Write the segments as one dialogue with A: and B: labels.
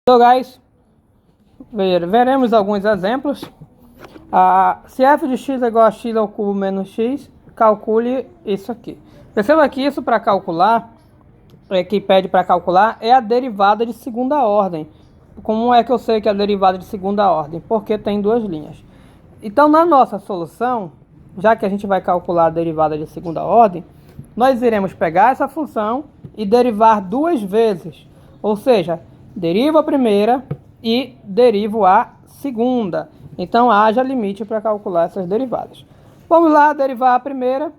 A: Então, guys, veremos alguns exemplos. Se f de x é igual a x ao cubo menos x, calcule isso aqui. Perceba que isso para calcular, que pede para calcular, é a derivada de segunda ordem. Como é que eu sei que é a derivada de segunda ordem? Porque tem duas linhas. Então, na nossa solução, já que a gente vai calcular a derivada de segunda ordem, nós iremos pegar essa função e derivar duas vezes. Ou seja, derivo a primeira e derivo a segunda. Então, haja limite para calcular essas derivadas. Vamos lá, derivar a primeira.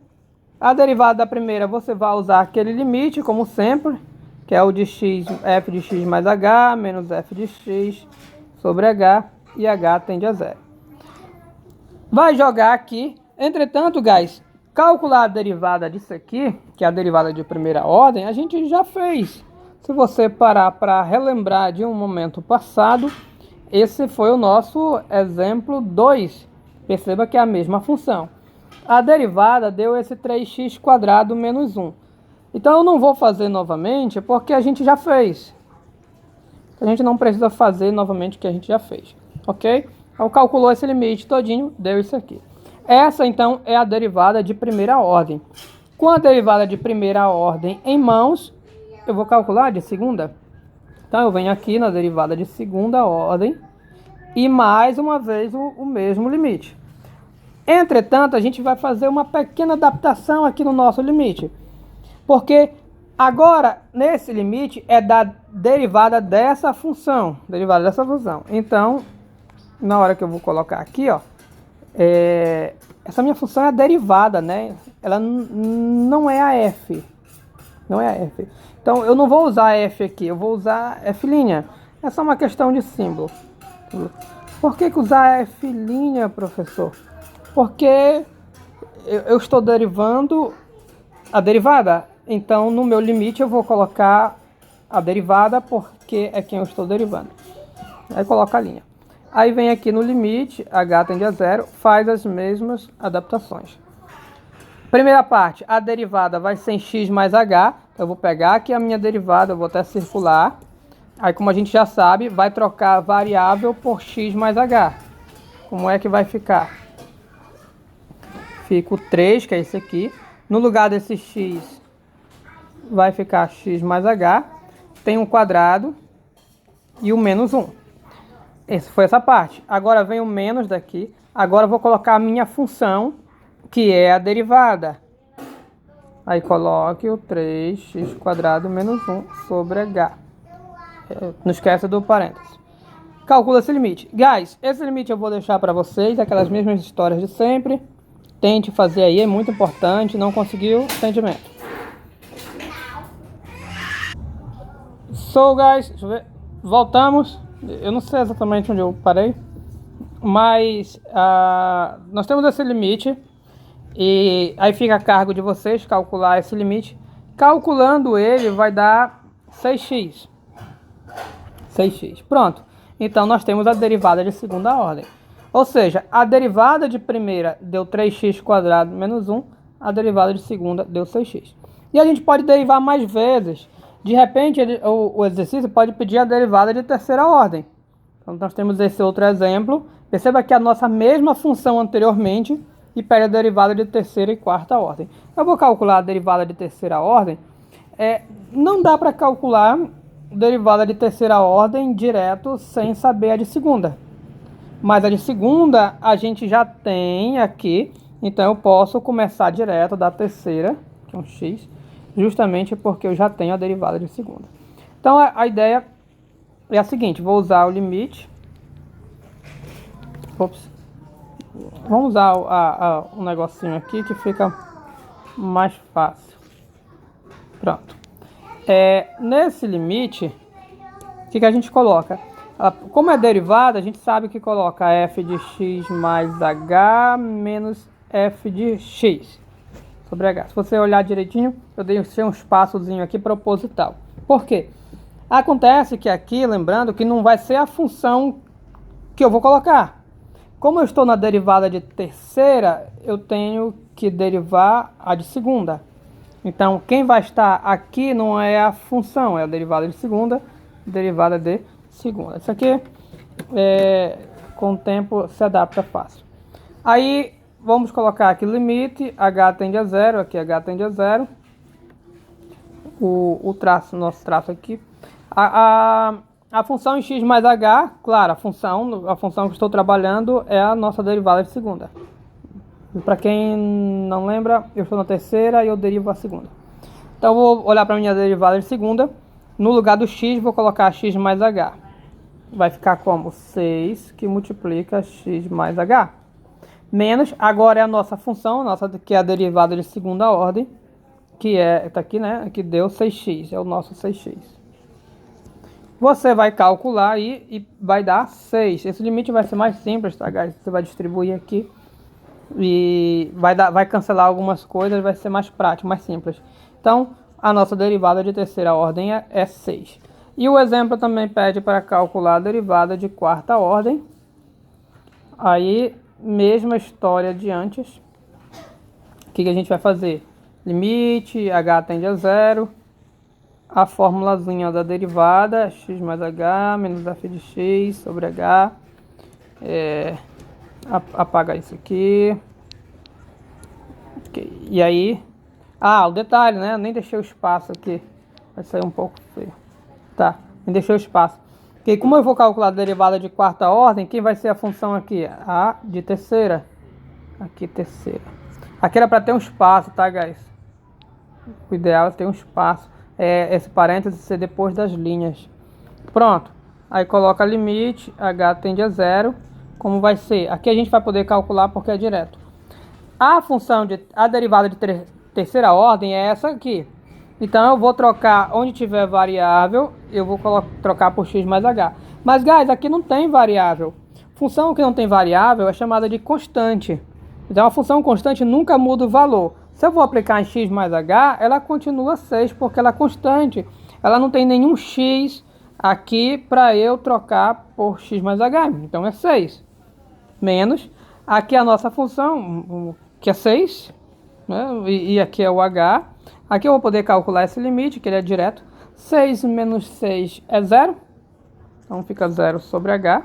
A: A derivada da primeira, você vai usar aquele limite, como sempre, que é o de x, f de x mais h, menos f de x sobre h, e h tende a zero. Vai jogar aqui. Entretanto, guys, calcular a derivada disso aqui, que é a derivada de primeira ordem, a gente já fez. Se você parar para relembrar de um momento passado, esse foi o nosso exemplo 2. Perceba que é a mesma função. A derivada deu esse 3x² menos 1. Então eu não vou fazer novamente, porque a gente já fez. A gente não precisa fazer novamente o que a gente já fez, ok? Então calculou esse limite todinho, deu isso aqui. Essa então é a derivada de primeira ordem. Com a derivada de primeira ordem em mãos, eu vou calcular de segunda. Então eu venho aqui na derivada de segunda ordem e mais uma vez o mesmo limite. Entretanto, a gente vai fazer uma pequena adaptação aqui no nosso limite. Porque agora, nesse limite, é da derivada dessa função. Então, na hora que eu vou colocar aqui, ó, essa minha função é a derivada, né? Ela não é a f. Não é a f. Então, eu não vou usar f aqui, eu vou usar f'. É só uma questão de símbolo. Por que usar f', professor? Porque eu estou derivando a derivada. Então, no meu limite, eu vou colocar a derivada porque é quem eu estou derivando. Aí coloca a linha. Aí vem aqui no limite, h tende a zero, faz as mesmas adaptações. Primeira parte, a derivada vai ser em x mais h. Eu vou pegar aqui a minha derivada, eu vou até circular. Aí, como a gente já sabe, vai trocar a variável por x mais h. Como é que vai ficar? Fica o 3, que é esse aqui. No lugar desse x, vai ficar x mais h. Tem um quadrado e o menos 1. Essa foi essa parte. Agora vem o menos daqui. Agora eu vou colocar a minha função, que é a derivada. Aí coloque o 3x² menos 1 sobre h. Não esqueça do parênteses. Calcula esse limite. Guys, esse limite eu vou deixar para vocês, aquelas mesmas histórias de sempre. Tente fazer aí, é muito importante. Não conseguiu, entendimento. So, guys, deixa eu ver. Voltamos. Eu não sei exatamente onde eu parei, mas nós temos esse limite. E aí fica a cargo de vocês calcular esse limite. Calculando ele vai dar 6x. 6x. Pronto. Então nós temos a derivada de segunda ordem. Ou seja, a derivada de primeira deu 3x² menos 1. A derivada de segunda deu 6x. E a gente pode derivar mais vezes. De repente o exercício pode pedir a derivada de terceira ordem. Então nós temos esse outro exemplo. Perceba que a nossa mesma função anteriormente e pede a derivada de terceira e quarta ordem. Eu vou calcular a derivada de terceira ordem. Não dá para calcular derivada de terceira ordem direto sem saber a de segunda. Mas a de segunda a gente já tem aqui. Então eu posso começar direto da terceira, que é um x, justamente porque eu já tenho a derivada de segunda. Então a ideia é a seguinte. Vou usar o limite. Ops. Vamos usar o negocinho aqui que fica mais fácil. Pronto. Nesse limite, o que a gente coloca? Como é derivada, a gente sabe que coloca f de x mais h menos f de x sobre h. Se você olhar direitinho, eu deixei um espaçozinho aqui proposital. Por quê? Acontece que aqui, lembrando, que não vai ser a função que eu vou colocar. Como eu estou na derivada de terceira, eu tenho que derivar a de segunda. Então, quem vai estar aqui não é a função, é a derivada de segunda, derivada de segunda. Isso aqui, com o tempo, se adapta fácil. Aí, vamos colocar aqui limite, h tende a zero, aqui h tende a zero. O traço, nosso traço aqui. A função em x mais h, claro, a função que estou trabalhando é a nossa derivada de segunda. Para quem não lembra, eu estou na terceira e eu derivo a segunda. Então, vou olhar para a minha derivada de segunda. No lugar do x, vou colocar x mais h. Vai ficar como 6 que multiplica x mais h. Menos, agora é a nossa função, que é a derivada de segunda ordem, que tá aqui, né? Que deu 6x, é o nosso 6x. Você vai calcular aí e vai dar 6. Esse limite vai ser mais simples, tá, guys? Você vai distribuir aqui e vai cancelar algumas coisas, vai ser mais prático, mais simples. Então, a nossa derivada de terceira ordem é 6. E o exemplo também pede para calcular a derivada de quarta ordem. Aí, mesma história de antes. O que a gente vai fazer? Limite, h tende a zero. A formulazinha da derivada, x mais h menos f de x sobre h. Apagar isso aqui. Okay. E aí... o detalhe, né? Eu nem deixei o espaço aqui. Vai sair um pouco feio. Tá, nem deixei o espaço. Porque como eu vou calcular a derivada de quarta ordem, quem vai ser a função aqui? A de terceira. Aqui, terceira. Aqui era para ter um espaço, tá, guys? O ideal é ter um espaço. Esse parênteses ser depois das linhas. Pronto. Aí coloca limite, h tende a zero. Como vai ser? Aqui a gente vai poder calcular porque é direto. A derivada de terceira ordem é essa aqui. Então eu vou trocar, onde tiver variável, eu vou trocar por x mais h. Mas, guys, aqui não tem variável. Função que não tem variável é chamada de constante. Então a função constante nunca muda o valor. Se eu vou aplicar em x mais h, ela continua 6, porque ela é constante. Ela não tem nenhum x aqui para eu trocar por x mais h. Então é 6. Menos, aqui a nossa função, que é 6, né? E aqui é o h. Aqui eu vou poder calcular esse limite, que ele é direto. 6 menos 6 é 0. Então fica 0 sobre h.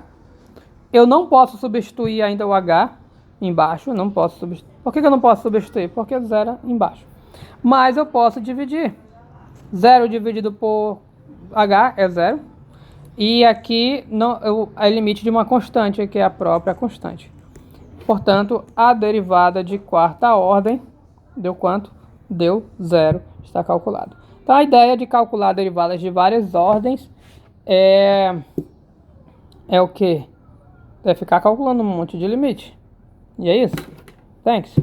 A: Eu não posso substituir ainda o h embaixo. Não posso substituir. Por que eu não posso substituir? Porque é 0 embaixo. Mas eu posso dividir. 0 dividido por h é 0. E aqui é limite de uma constante, que é a própria constante. Portanto, a derivada de quarta ordem deu quanto? Deu 0. Está calculado. Então, a ideia de calcular derivadas de várias ordens é o quê? É ficar calculando um monte de limite. E é isso. Thanks.